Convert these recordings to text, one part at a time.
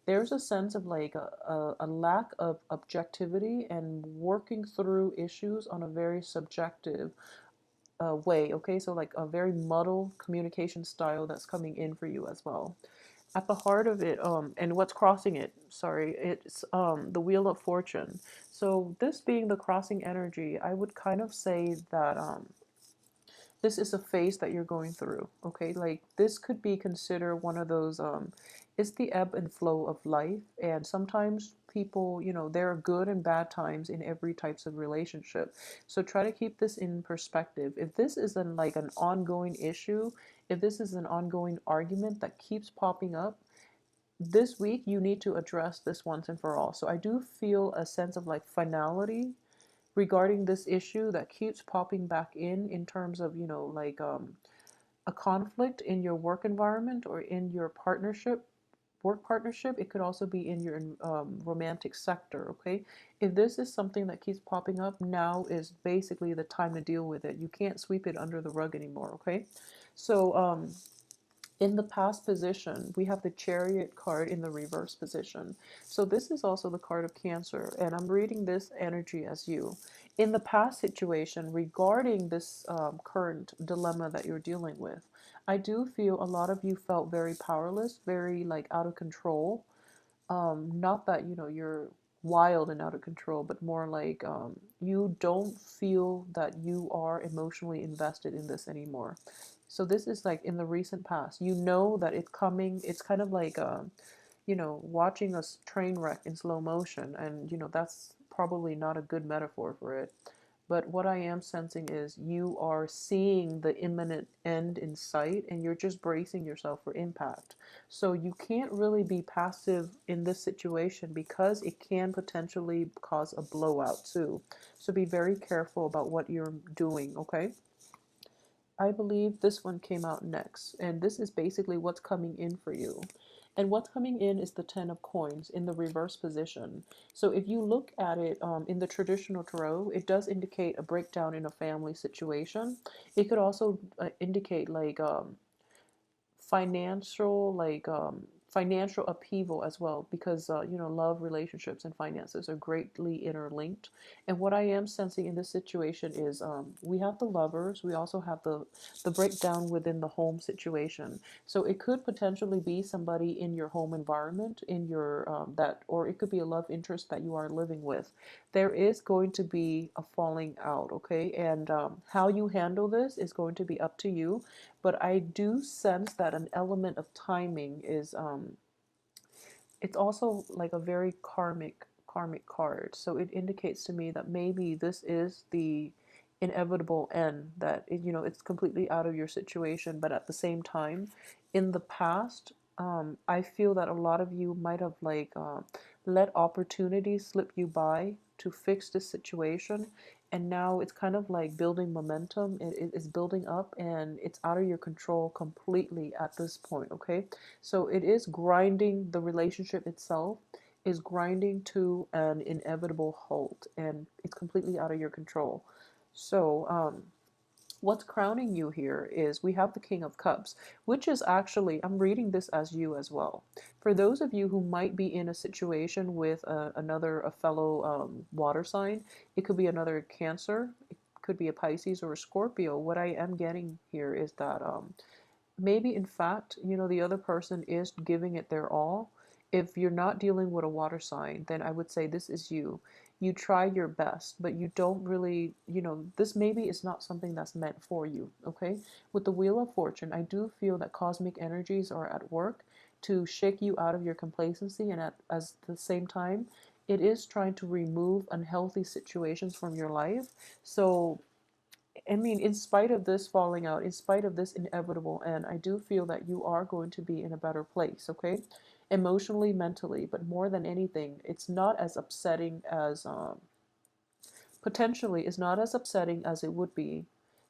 there's a sense of like a lack of objectivity and working through issues on a very subjective way. Okay, so like a very muddled communication style that's coming in for you as well. At the heart of it, and what's crossing it, sorry, it's the Wheel of Fortune. So this being the crossing energy, I would kind of say that this is a phase that you're going through. Okay, like this could be considered one of those it's the ebb and flow of life, and sometimes people, there are good and bad times in every types of relationship. So try to keep this in perspective. If this is like an ongoing issue, if this is an ongoing argument that keeps popping up, this week you need to address this once and for all. So I do feel a sense of like finality regarding this issue that keeps popping back in terms of, like a conflict in your work environment or in your work partnership. It could also be in your romantic sector. Okay, if this is something that keeps popping up, now is basically the time to deal with it. You can't sweep it under the rug anymore. Okay, so in the past position, we have the Chariot card in the reverse position. So this is also the card of Cancer, and I'm reading this energy as you. In the past situation, regarding this current dilemma that you're dealing with, I do feel a lot of you felt very powerless, very like out of control. Not that, you're wild and out of control, but more like you don't feel that you are emotionally invested in this anymore. So this is like in the recent past. You know that it's coming. It's kind of like watching a train wreck in slow motion, and that's probably not a good metaphor for it. But what I am sensing is you are seeing the imminent end in sight, and you're just bracing yourself for impact. So you can't really be passive in this situation because it can potentially cause a blowout too. So be very careful about what you're doing, okay? I believe this one came out next, and this is basically what's coming in for you. And what's coming in is the Ten of Coins in the reverse position. So if you look at it in the traditional tarot, it does indicate a breakdown in a family situation. It could also indicate like financial like financial upheaval as well, because love, relationships, and finances are greatly interlinked. And what I am sensing in this situation is we have the Lovers, we also have the breakdown within the home situation. So it could potentially be somebody in your home environment, in your that, or it could be a love interest that you are living with. There is going to be a falling out, okay? And how you handle this is going to be up to you, but I do sense that an element of timing is it's also like a very karmic card. So it indicates to me that maybe this is the inevitable end, that it's completely out of your situation, but at the same time, in the past, I feel that a lot of you might have like let opportunities slip you by to fix this situation, and now it's kind of like building momentum. It is building up, and it's out of your control completely at this point. Okay, so it is grinding. The relationship itself is grinding to an inevitable halt, and it's completely out of your control. So what's crowning you here is we have the King of Cups, which is actually, I'm reading this as you as well. For those of you who might be in a situation with a fellow water sign, it could be another Cancer, it could be a Pisces or a Scorpio. What I am getting here is that maybe in fact, the other person is giving it their all. If you're not dealing with a water sign, then I would say this is you. You try your best, but you don't really, this maybe is not something that's meant for you. Okay, with the Wheel of Fortune, I do feel that cosmic energies are at work to shake you out of your complacency, and at as the same time, it is trying to remove unhealthy situations from your life. So I mean, in spite of this falling out, in spite of this inevitable end, I do feel that you are going to be in a better place, okay? Emotionally, mentally, but more than anything, it's not as upsetting as, potentially, is not as upsetting as it would be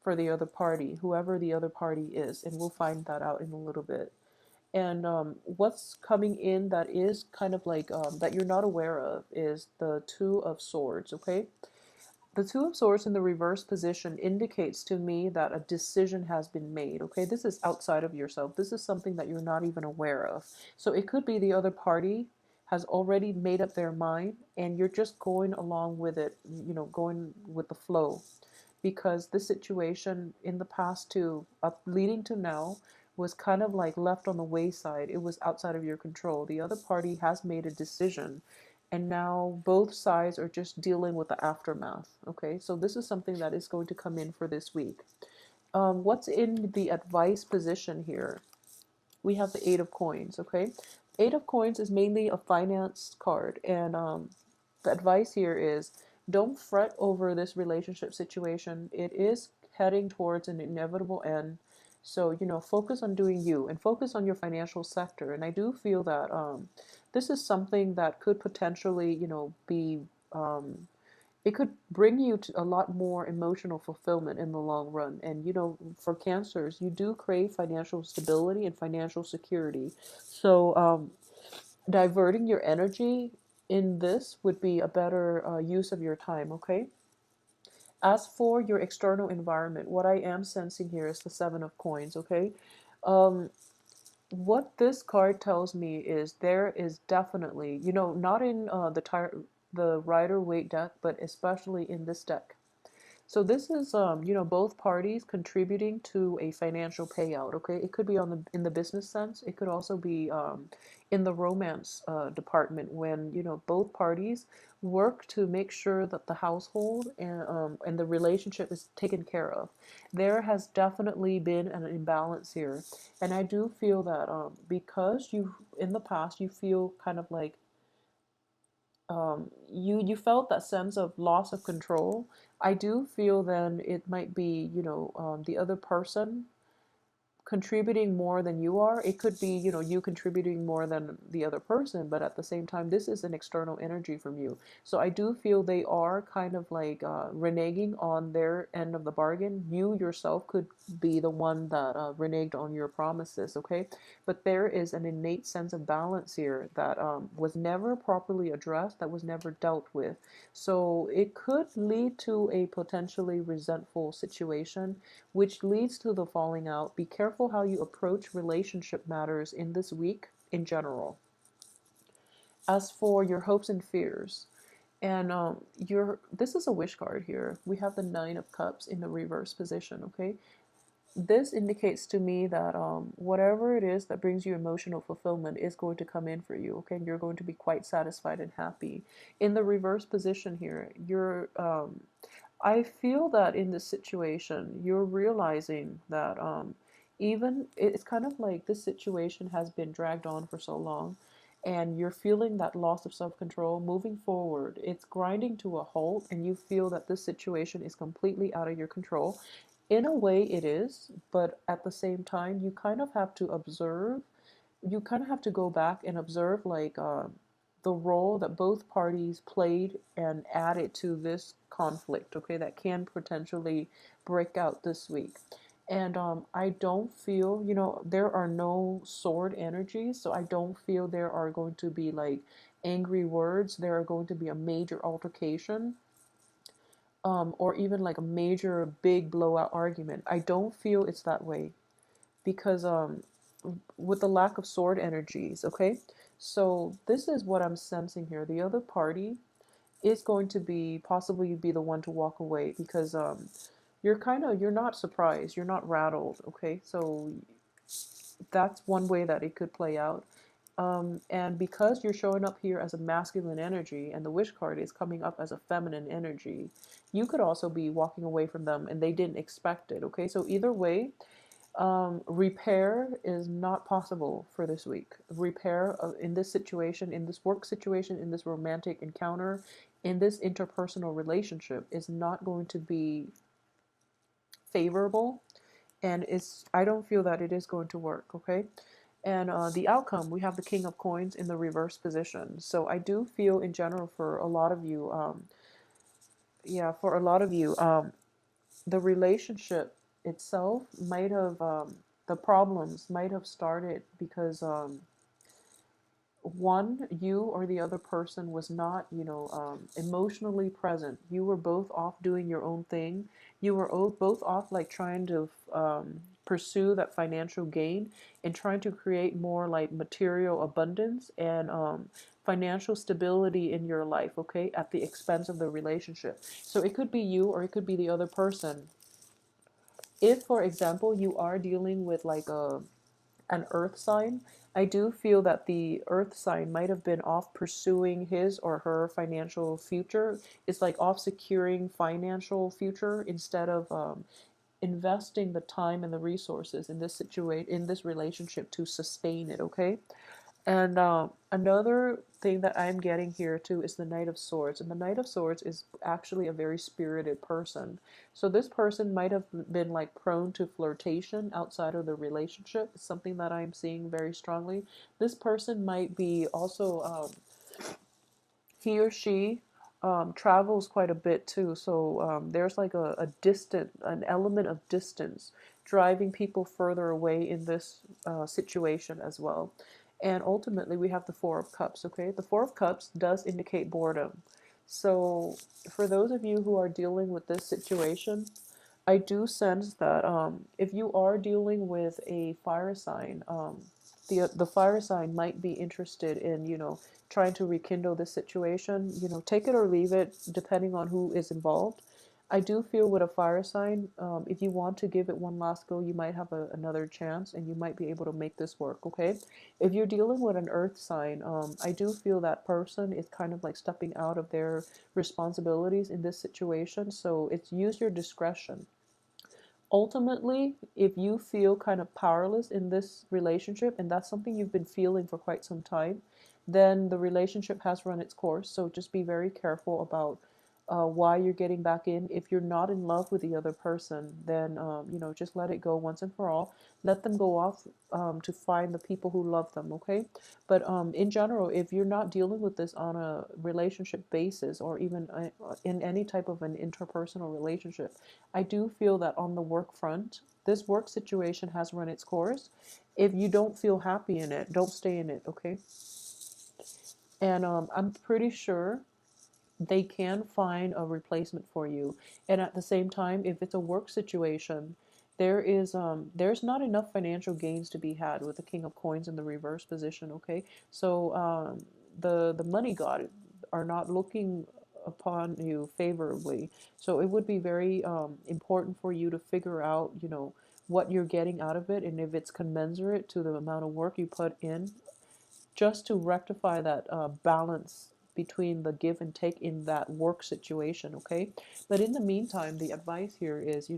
for the other party, whoever the other party is, and we'll find that out in a little bit. And what's coming in that is kind of like, that you're not aware of is the Two of Swords, okay? The Two of Swords in the reverse position indicates to me that a decision has been made. Okay, this is outside of yourself. This is something that you're not even aware of. So it could be the other party. has already made up their mind, and you're just going along with it, going with the flow, because this situation in the past to up leading to now was kind of like left on the wayside. It was outside of your control. The other party has made a decision, and now both sides are just dealing with the aftermath. Okay, so this is something that is going to come in for this week. What's in the advice position here? We have the Eight of Coins. Okay, Eight of Coins is mainly a finance card, and the advice here is don't fret over this relationship situation. It is heading towards an inevitable end. So, focus on doing you and focus on your financial sector. And I do feel that this is something that could potentially, be, it could bring you to a lot more emotional fulfillment in the long run. And, for Cancers, you do crave financial stability and financial security. So, diverting your energy in this would be a better use of your time, okay? As for your external environment, what I am sensing here is the Seven of Coins, okay? Um, what this card tells me is there is definitely, not in the Rider Waite deck, but especially in this deck. So this is, both parties contributing to a financial payout. Okay, it could be in the business sense. It could also be in the romance department when both parties work to make sure that the household and the relationship is taken care of. There has definitely been an imbalance here, and I do feel that because you in the past you feel kind of like you felt that sense of loss of control. I do feel then it might be the other person contributing more than you are. It could be, you contributing more than the other person, but at the same time, this is an external energy from you. So I do feel they are kind of like reneging on their end of the bargain. You yourself could be the one that reneged on your promises, okay? But there is an innate sense of balance here that was never properly addressed, that was never dealt with. So it could lead to a potentially resentful situation, which leads to the falling out. Be careful how you approach relationship matters in this week in general. As for your hopes and fears, and your this is a wish card here. We have the Nine of Cups in the reverse position. Okay, this indicates to me that whatever it is that brings you emotional fulfillment is going to come in for you. Okay, and you're going to be quite satisfied and happy. In the reverse position here, I feel that in this situation, you're realizing that even it's kind of like this situation has been dragged on for so long, and you're feeling that loss of self control moving forward. It's grinding to a halt, and you feel that this situation is completely out of your control. In a way, it is, but at the same time, you kind of have to observe. You kind of have to go back and observe, like, the role that both parties played and added to this conflict, okay, that can potentially break out this week. And I don't feel, there are no sword energies, so I don't feel there are going to be like angry words. There are going to be a major altercation, or even like a major big blowout argument. I don't feel it's that way because with the lack of sword energies, okay? So this is what I'm sensing here. The other party is going to be possibly be the one to walk away because you're not surprised, you're not rattled, okay? So that's one way that it could play out. And because you're showing up here as a masculine energy and the wish card is coming up as a feminine energy, you could also be walking away from them and they didn't expect it, okay? So either way, repair is not possible for this week. Repair in this situation, in this work situation, in this romantic encounter, in this interpersonal relationship is not going to be favorable, and I don't feel that it is going to work. Okay, and the outcome, we have the King of Coins in the reverse position. So I do feel in general for a lot of you, the relationship itself might have the problems might have started because one, you or the other person was not, emotionally present. You were both off doing your own thing. You were both off like trying to pursue that financial gain and trying to create more like material abundance and financial stability in your life, okay, at the expense of the relationship. So it could be you or it could be the other person. If, for example, you are dealing with like an earth sign, I do feel that the earth sign might have been off pursuing his or her financial future. It's like off securing financial future instead of investing the time and the resources in this relationship to sustain it, okay? And another thing that I'm getting here too is the Knight of Swords. And the Knight of Swords is actually a very spirited person. So this person might have been like prone to flirtation outside of the relationship. It's something that I'm seeing very strongly. This person might be also he or she travels quite a bit too. So there's like an element of distance driving people further away in this situation as well. And ultimately, we have the Four of Cups, okay? The Four of Cups does indicate boredom. So for those of you who are dealing with this situation, I do sense that if you are dealing with a fire sign, the fire sign might be interested in trying to rekindle this situation. Take it or leave it, depending on who is involved. I do feel with a fire sign, if you want to give it one last go, you might have another chance, and you might be able to make this work. Okay, if you're dealing with an earth sign, I do feel that person is kind of like stepping out of their responsibilities in this situation. So it's use your discretion. Ultimately, if you feel kind of powerless in this relationship, and that's something you've been feeling for quite some time, then the relationship has run its course. So just be very careful about why you're getting back in. If you're not in love with the other person, then just let it go once and for all. Let them go off to find the people who love them. Okay, but in general, if you're not dealing with this on a relationship basis, or even in any type of an interpersonal relationship, I do feel that on the work front, this work situation has run its course. If you don't feel happy in it, don't stay in it. Okay, and I'm pretty sure they can find a replacement for you. And at the same time, if it's a work situation, there's not enough financial gains to be had with the King of Coins in the reverse position. Okay, so the money god are not looking upon you favorably. So it would be very important for you to figure out, what you're getting out of it, and if it's commensurate to the amount of work you put in, just to rectify that balance between the give and take in that work situation, okay? But in the meantime, the advice here is,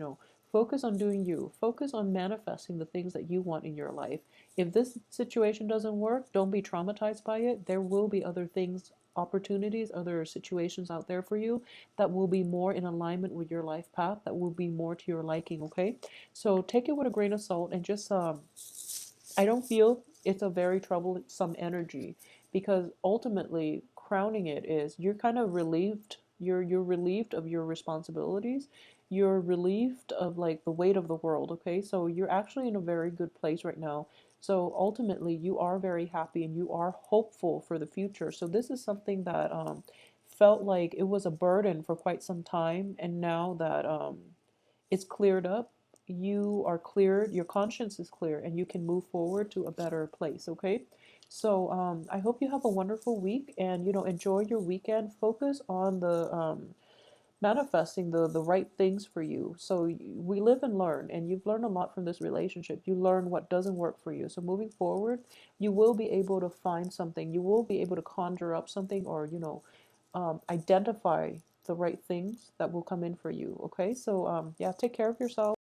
focus on doing you. Focus on manifesting the things that you want in your life. If this situation doesn't work, don't be traumatized by it. There will be other things, opportunities, other situations out there for you that will be more in alignment with your life path, that will be more to your liking, okay? So take it with a grain of salt and just I don't feel it's a very troublesome energy, because ultimately crowning it is you're kind of relieved. You're relieved of your responsibilities. You're relieved of like the weight of the world, okay? So you're actually in a very good place right now. So ultimately you are very happy and you are hopeful for the future. So this is something that felt like it was a burden for quite some time, and now that it's cleared up, you are cleared, your conscience is clear, and you can move forward to a better place, okay? So I hope you have a wonderful week, and enjoy your weekend. Focus on the manifesting the right things for you. So we live and learn, and you've learned a lot from this relationship. You learn what doesn't work for you. So moving forward, you will be able to find something. You will be able to conjure up something, or identify the right things that will come in for you. Okay, so yeah, take care of yourself.